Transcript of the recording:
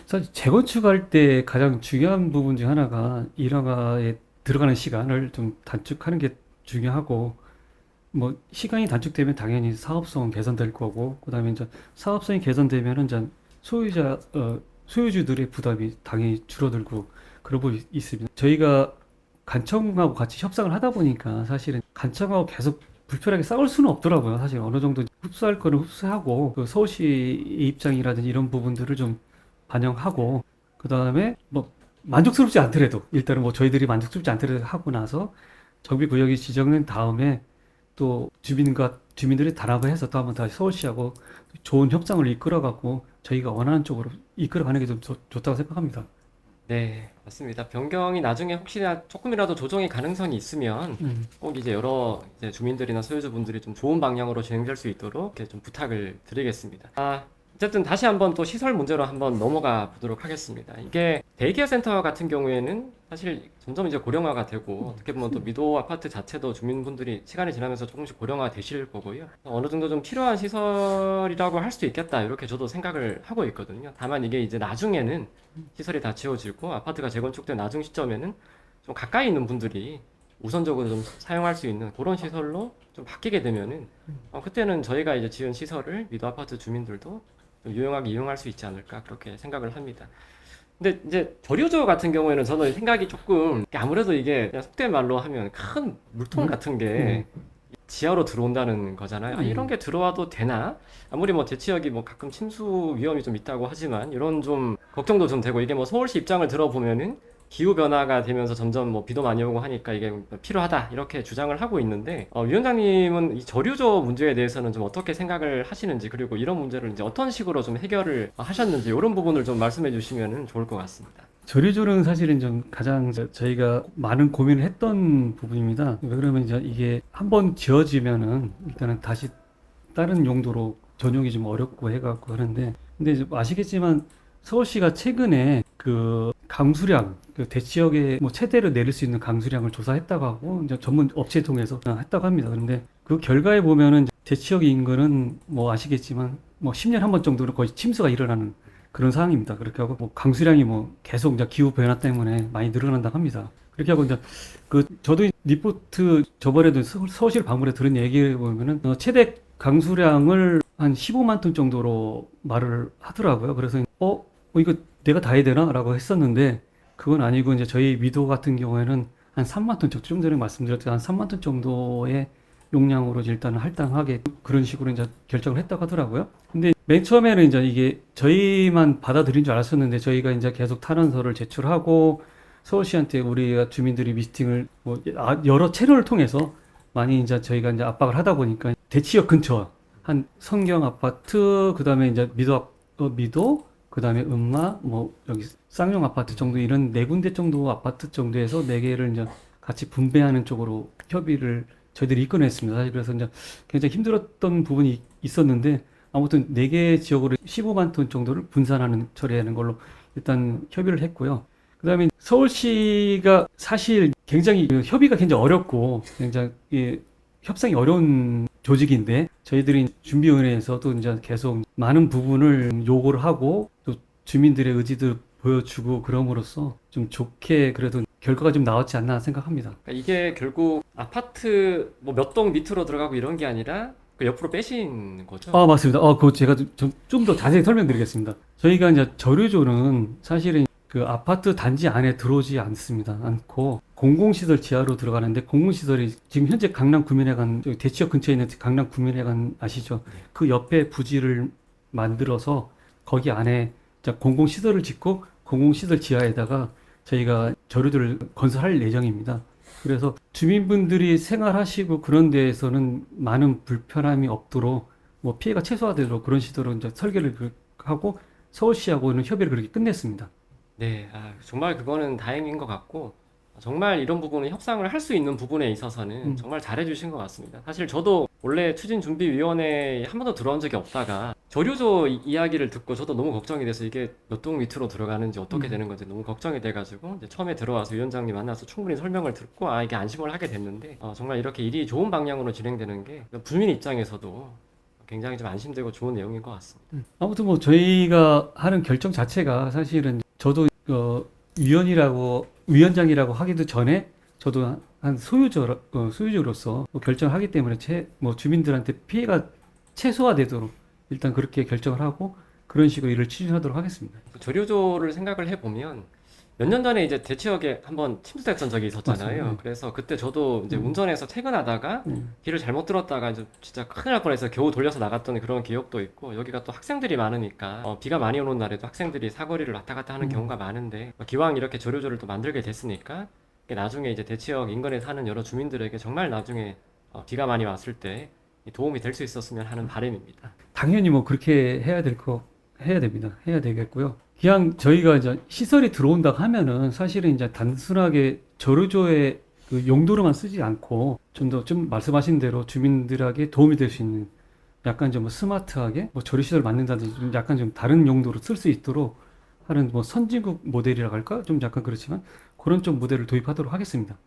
사실 재건축할 때 가장 중요한 부분 중 하나가 일화에 들어가는 시간을 좀 단축하는 게 중요하고, 뭐 시간이 단축되면 당연히 사업성은 개선될 거고, 그다음에 이제 사업성이 개선되면은 이제 소유자 소유주들의 부담이 당연히 줄어들고 그러고 있습니다. 저희가 간청하고 같이 협상을 하다 보니까 사실은 간청하고 계속 불편하게 싸울 수는 없더라고요. 사실 어느 정도 흡수할 거는 흡수하고, 그 서울시 입장이라든지 이런 부분들을 좀 반영하고, 그다음에 뭐 만족스럽지 않더라도 일단은 뭐 저희들이 만족스럽지 않더라도 하고 나서 정비구역이 지정된 다음에 또 주민들이 단합을 해서 또 한번 다시 서울시하고 좋은 협상을 이끌어갖고 저희가 원하는 쪽으로 이끌어가는 게 좀 좋다고 생각합니다. 네, 맞습니다. 변경이 나중에 혹시나 조금이라도 조정의 가능성이 있으면 음. 꼭 이제 여러 이제 주민들이나 소유주분들이 좀 좋은 방향으로 진행될 수 있도록 이렇게 좀 부탁을 드리겠습니다. 어쨌든 다시 한번 또 시설 문제로 한번 넘어가 보도록 하겠습니다. 이게 데이케어 센터 같은 경우에는 사실 점점 이제 고령화가 되고, 어떻게 보면 또 미도 아파트 자체도 주민분들이 시간이 지나면서 조금씩 고령화 되실 거고요. 어느 정도 좀 필요한 시설이라고 할 수도 있겠다, 이렇게 저도 생각을 하고 있거든요. 다만 이게 이제 나중에는 시설이 다 지어지고 아파트가 재건축된 나중 시점에는 좀 가까이 있는 분들이 우선적으로 좀 사용할 수 있는 그런 시설로 좀 바뀌게 되면은, 그때는 저희가 이제 지은 시설을 미도 아파트 주민들도 좀 유용하게 이용할 수 있지 않을까, 그렇게 생각을 합니다. 근데 이제 저류조 같은 경우에는 저는 생각이 조금, 아무래도 이게 그냥 속된 말로 하면 큰 물통 음. 같은 음. 게 지하로 들어온다는 거잖아요. 이런 음. 게 들어와도 되나? 아무리 뭐 대치역이 뭐 가끔 침수 위험이 좀 있다고 하지만 이런 좀 걱정도 좀 되고, 이게 뭐 서울시 입장을 들어보면은 기후 변화가 되면서 점점 뭐 비도 많이 오고 하니까 이게 필요하다, 이렇게 주장을 하고 있는데, 위원장님은 이 저류조 문제에 대해서는 좀 어떻게 생각을 하시는지, 그리고 이런 문제를 이제 어떤 식으로 좀 해결을 하셨는지, 이런 부분을 좀 말씀해 주시면 좋을 것 같습니다. 조리조는 사실은 좀 가장 저희가 많은 고민을 했던 부분입니다. 왜 그러면 이제 이게 한번 지어지면은 일단은 다시 다른 용도로 전용이 좀 어렵고 해갖고 하는데, 근데 이제 아시겠지만 서울시가 최근에 그 강수량, 그 대지역에 뭐 최대로 내릴 수 있는 강수량을 조사했다고 하고 이제 전문 업체 통해서 했다고 합니다. 그런데 그 결과에 보면은 이제 대지역 인근은 뭐 아시겠지만 뭐 10년 한 번 정도는 거의 침수가 일어나는 그런 상황입니다. 그렇게 하고 뭐 강수량이 뭐 계속 이제 기후 변화 때문에 많이 늘어난다고 합니다. 그렇게 하고 이제 그 저도 리포트 저번에도 서울시를 방문해 들은 얘기에 보면은 최대 강수량을 한 15만 톤 정도로 말을 하더라고요. 그래서 이거 내가 다 해야 되나? 라고 했었는데 그건 아니고 이제 저희 미도 같은 경우에는 한 3만 톤, 좀 전에 말씀드렸던 한 3만 톤 정도의 용량으로 일단 할당하게 그런 식으로 이제 결정을 했다고 하더라고요. 근데 맨 처음에는 이제 이게 저희만 받아들인 줄 알았었는데 저희가 이제 계속 탄원서를 제출하고 서울시한테 우리가 주민들이 미팅을 뭐 여러 채널을 통해서 많이 이제 저희가 이제 압박을 하다 보니까 대치역 근처 한 성경 아파트 그다음에 이제 미도 그다음에 음마 뭐 여기 쌍용 아파트 정도 이런 네 군데 정도 아파트 정도에서 네 개를 이제 같이 분배하는 쪽으로 협의를 저희들이 이끌어냈습니다. 사실 그래서 이제 굉장히 힘들었던 부분이 있었는데 아무튼 네 개 지역으로 15만 톤 정도를 분산하는 처리하는 걸로 일단 협의를 했고요. 그다음에 서울시가 사실 굉장히 협의가 굉장히 어렵고 굉장히 협상이 어려운 조직인데 저희들이 준비위원회에서도 이제 계속 많은 부분을 요구를 하고 또 주민들의 의지도 보여주고 그럼으로써 좀 좋게 그래도 결과가 좀 나왔지 않나 생각합니다. 그러니까 이게 결국 아파트 뭐 몇 동 밑으로 들어가고 이런 게 아니라 그 옆으로 빼신 거죠? 맞습니다. 그거 제가 좀 더 자세히 설명드리겠습니다. 저희가 이제 저류조는 사실은 그 아파트 단지 안에 들어오지 않고 공공시설 지하로 들어가는데 공공시설이 지금 현재 강남 구민회관 저기 대치역 근처에 있는 강남 구민회관 아시죠? 네. 그 옆에 부지를 만들어서 거기 안에 이제 공공시설을 짓고 공공시설 지하에다가 저희가 저류들을 건설할 예정입니다. 그래서 주민분들이 생활하시고 그런 데에서는 많은 불편함이 없도록 뭐 피해가 최소화되도록 그런 시도로 이제 설계를 하고 서울시하고는 협의를 그렇게 끝냈습니다. 네, 정말 그거는 다행인 것 같고, 정말 이런 부분은 협상을 할 수 있는 부분에 있어서는 음. 정말 잘해주신 것 같습니다. 사실 저도 원래 추진준비위원회에 한 번도 들어온 적이 없다가 저류조 이야기를 듣고 저도 너무 걱정이 돼서 이게 몇 동 밑으로 들어가는지 어떻게 음. 되는 건지 너무 걱정이 돼가지고, 이제 처음에 들어와서 위원장님 만나서 충분히 설명을 듣고 이게 안심을 하게 됐는데, 정말 이렇게 일이 좋은 방향으로 진행되는 게 주민 입장에서도 굉장히 좀 안심되고 좋은 내용인 것 같습니다. 아무튼 뭐 저희가 하는 결정 자체가 사실은 저도 위원장이라고 하기도 전에 저도 한 소유주로서 뭐 결정을 하기 때문에 뭐 주민들한테 피해가 최소화되도록 일단 그렇게 결정을 하고 그런 식으로 일을 추진하도록 하겠습니다. 그 조류조를 생각을 해보면 몇 년 전에 이제 대치역에 한번 침수됐던 적이 있었잖아요. 맞습니다. 네. 그래서 그때 저도 이제 운전해서 퇴근하다가 길을 잘못 들었다가 이제 진짜 큰일 날 뻔해서 겨우 돌려서 나갔던 그런 기억도 있고, 여기가 또 학생들이 많으니까 비가 많이 오는 날에도 학생들이 사거리를 왔다 갔다 하는 경우가 많은데, 기왕 이렇게 조류조를 또 만들게 됐으니까 이게 나중에 이제 대치역 인근에 사는 여러 주민들에게 정말 나중에 비가 많이 왔을 때 도움이 될 수 있었으면 하는 바람입니다. 당연히 뭐 그렇게 해야 됩니다. 해야 되겠고요. 그냥 저희가 이제 시설이 들어온다 하면은 사실은 이제 단순하게 조류조의 그 용도로만 쓰지 않고 좀 말씀하신 대로 주민들에게 도움이 될 수 있는 약간 좀 스마트하게 뭐 조류 시설을 만든다든지 좀 약간 좀 다른 용도로 쓸 수 있도록 하는 뭐 선진국 모델이라고 할까? 좀 약간 그렇지만 그런 좀 모델을 도입하도록 하겠습니다.